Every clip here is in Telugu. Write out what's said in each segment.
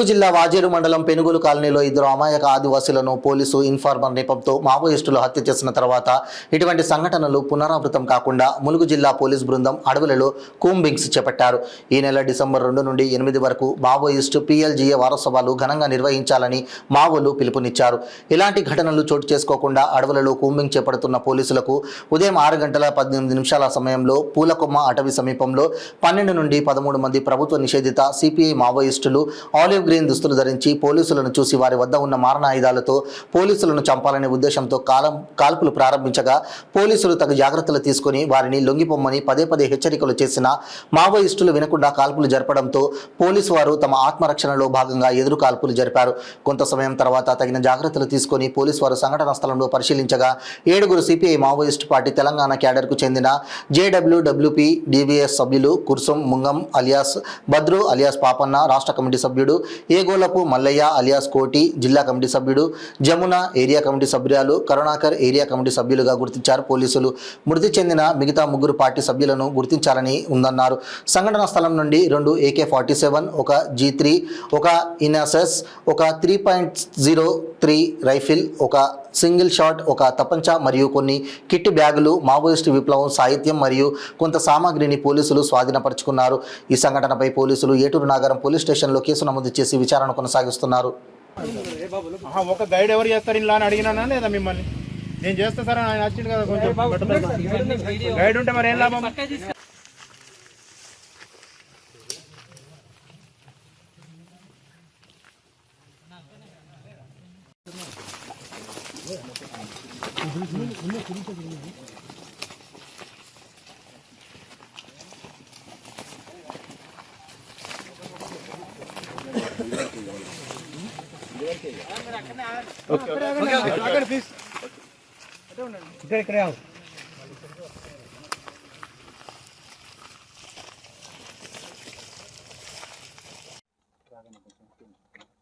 జిల్లా వాజేడు మండలం పెనుగోలు కాలనీలో ఇద్దరు అమాయక ఆదివాసులను పోలీసు ఇన్ఫార్మర్ నెపంతో మావోయిస్టులు హత్య చేసిన తర్వాత ఇటువంటి సంఘటనలు పునరావృతం కాకుండా ములుగు జిల్లా పోలీస్ బృందం అడవులలో కూంబింగ్స్ చేపట్టారు. ఈ నెల డిసెంబర్ 2 నుండి 8 వరకు మావోయిస్టు PLGA వారోత్సవాలు ఘనంగా నిర్వహించాలని మావోలు పిలుపునిచ్చారు. ఇలాంటి ఘటనలు చోటు చేసుకోకుండా అడవులలో కూంబింగ్ చేపడుతున్న పోలీసులకు ఉదయం 6:18 సమయంలో పూలకొమ్మ అటవీ సమీపంలో 12 నుండి 13 మంది ప్రభుత్వ నిషేధిత CPI మావోయిస్టులు ఆలివ్ గ్రీన్ దుస్తులు ధరించి పోలీసులను చూసి వారి వద్ద ఉన్న మారణాయుధాలతో పోలీసులను చంపాలనే ఉద్దేశంతో కాల్పులు ప్రారంభించగా పోలీసులు తగు జాగ్రత్తలు తీసుకుని వారిని లొంగిపోమ్మని పదే హెచ్చరికలు చేసిన మావోయిస్టులు వినకుండా కాల్పులు జరపడంతో పోలీసు వారు తమ ఆత్మరక్షణలో భాగంగా ఎదురు కాల్పులు జరిపారు. కొంత సమయం తర్వాత తగిన జాగ్రత్తలు తీసుకుని పోలీసు వారు సంఘటనా స్థలంలో పరిశీలించగా 7 CPI మావోయిస్టు పార్టీ తెలంగాణ క్యాడర్కు చెందిన JWWP DVS సభ్యులు కుర్సం ముంగం అలియాస్ బద్రు అలియాస్ పాపన్న రాష్ట్ర కమిటీ సభ్యుడు, ఏగోలపు మల్లయ్య అలియాస్ కోటి జిల్లా కమిటీ సభ్యుడు, జమున ఏరియా కమిటీ సభ్యురాలు, కరుణాకర్ ఏరియా కమిటీ సభ్యులుగా గుర్తించారు పోలీసులు. మృతి చెందిన మిగతా 3 పార్టీ సభ్యులను గుర్తించాలని ఉందన్నారు. సంఘటనా స్థలం నుండి 2 AK-47, ఒక G3, ఒక ఇనాసెస్, ఒక 3.03 రైఫిల్, ఒక సింగిల్ షాట్, ఒక తపంచా మరియు కొన్ని కిట్ బ్యాగులు, మావోయిస్టు విప్లవం సాహిత్యం మరియు కొంత సామాగ్రిని పోలీసులు స్వాధీనపరుచుకున్నారు. ఈ సంఘటనపై పోలీసులు ఏటూరు నాగరం పోలీస్ స్టేషన్లో కేసు నమోదు చేసి విచారణ కొనసాగిస్తున్నారు. ఒక గైడ్ ఎవరు చేస్తారు ఇలా అని అడిగినా లేదా మిమ్మల్ని? నేను చేస్తా సార్, ఆయన వచ్చింది కదా, కొంచెం గైడ్ ఉంటే మరి ఏం లాభం?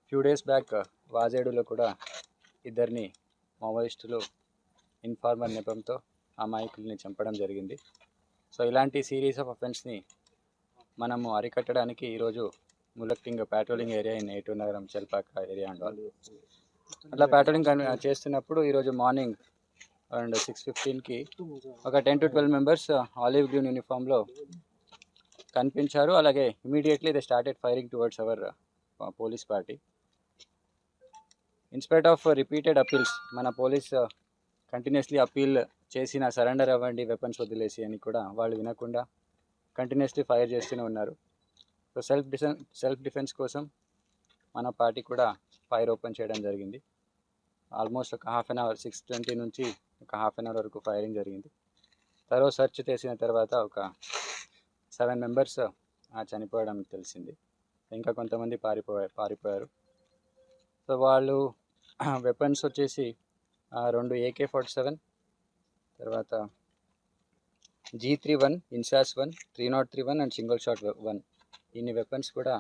ఫ్యూ డేస్ బ్యాక్ వాజేడులో కూడా ఇద్దరిని మావోయిస్టులు ఇన్ఫార్మర్ నెపంతో అమాయకుల్ని చంపడం జరిగింది. సో ఇలాంటి సిరీస్ ఆఫ్ అఫెన్స్ని మనము అరికట్టడానికి ఈరోజు ములక్టింగ్ ప్యాట్రోలింగ్ ఏరియా ఇన్ ఏటూరు నగరం చెల్పాక ఏరియా అండ్ అట్లా ప్యాట్రోలింగ్ చేస్తున్నప్పుడు ఈరోజు మార్నింగ్ అరౌండ్ 6:15కి ఒక 10 to 12 మెంబర్స్ ఆలివ్ గ్రీన్ యూనిఫామ్లో కనిపించారు. అలాగే immediately they started firing towards our police party. In spite of repeated appeals, మన పోలీస్ కంటిన్యూస్లీ అపీల్ చేసిన సరెండర్ అవ్వండి, వెపన్స్ వదిలేసి అని కూడా వాళ్ళు వినకుండా కంటిన్యూస్లీ ఫైర్ చేస్తూనే ఉన్నారు. సో సెల్ఫ్ డిఫెన్స్ కోసం మన పార్టీ కూడా ఫైర్ ఓపెన్ చేయడం జరిగింది. ఆల్మోస్ట్ ఒక హాఫ్ అన్ అవర్ 6:20 నుంచి ఒక హాఫ్ అన్ అవర్ వరకు ఫైరింగ్ జరిగింది. తర్వాత సెర్చ్ చేసిన తర్వాత ఒక 7 మెంబర్స్ చనిపోవడం తెలిసింది. ఇంకా కొంతమంది పారిపోయారు. సో వాళ్ళు వెపన్స్ వచ్చేసి 2 AK-47, తర్వాత G3-1, INSAS 1, 303-1 and single shot 1, ఇన్ని వెపన్స్ కూడా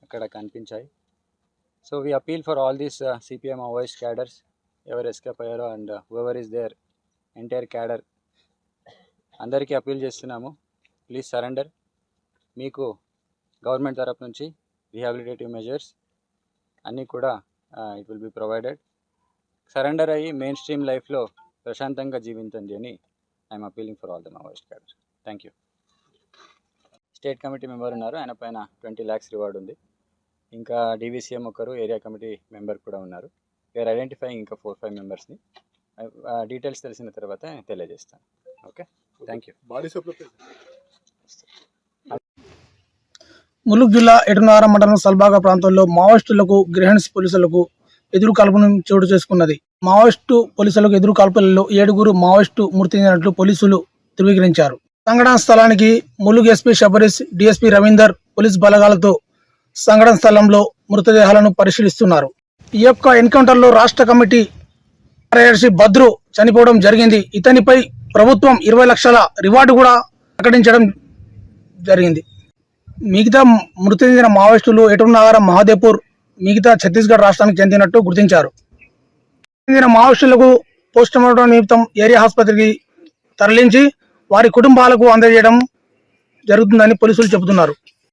అక్కడ కనిపించాయి. So we appeal for all these CPI Maoist cadres, ఎవరు ఎస్కేప్ అయ్యారో and whoever is there entire cadre, అందరికీ అపీల్ చేస్తున్నాము, ప్లీజ్ సరెండర్. మీకు గవర్నమెంట్ తరఫు నుంచి రీహాబిలిటేటివ్ మెజర్స్ అన్నీ కూడా it will be provided. Surrender అయ్యి మెయిన్ స్ట్రీమ్ లైఫ్లో ప్రశాంతంగా జీవించండి అని I'm appealing for all the Maoist cadre. Thank you. State committee member ఉన్నారు, ఆయన పైన 20 lakhs రివార్డ్ ఉంది. ఇంకా DVCM ఒకరు, ఏరియా కమిటీ మెంబర్ కూడా ఉన్నారు. వీఆర్ ఐడెంటిఫైయింగ్ ఇంకా 4-5 మెంబర్స్ని. డీటెయిల్స్ తెలిసిన తర్వాత తెలియజేస్తాను. Okay, thank you. ములుగు జిల్లా ఏటూరు మండలం సల్బాగా ప్రాంతంలో మావోయిస్టులకు గ్రహణ్స్ పోలీసులకు ఎదురు కాల్పును చోటు చేసుకున్నది. మావోయిస్టు పోలీసులకు ఎదురు కాల్పులలో 7 మావోయిస్టు మృతి చెందినట్లు పోలీసులు ధృవీకరించారు. సంఘటన స్థలానికి Mulugu SP Shabarish, DSP Ravinder police బలగాలతో సంఘటన స్థలంలో మృతదేహాలను పరిశీలిస్తున్నారు. ఈ యొక్క ఎన్కౌంటర్లో రాష్ట్ర కమిటీ కార్యదర్శి బద్రు చనిపోవడం జరిగింది. ఇతనిపై ప్రభుత్వం 20 లక్షల రివార్డు కూడా ప్రకటించడం జరిగింది. మిగతా మృతి చెందిన మావోయిస్టులు ఏటూరు నగరం, మహాదేవ్పూర్, మిగతా ఛత్తీస్గఢ్ రాష్ట్రానికి చెందినట్టు గుర్తించారు. చెందిన మావోయిస్టులకు పోస్టుమార్టం నిమిత్తం ఏరియా ఆసుపత్రికి తరలించి వారి కుటుంబాలకు అందజేయడం జరుగుతుందని పోలీసులు చెబుతున్నారు.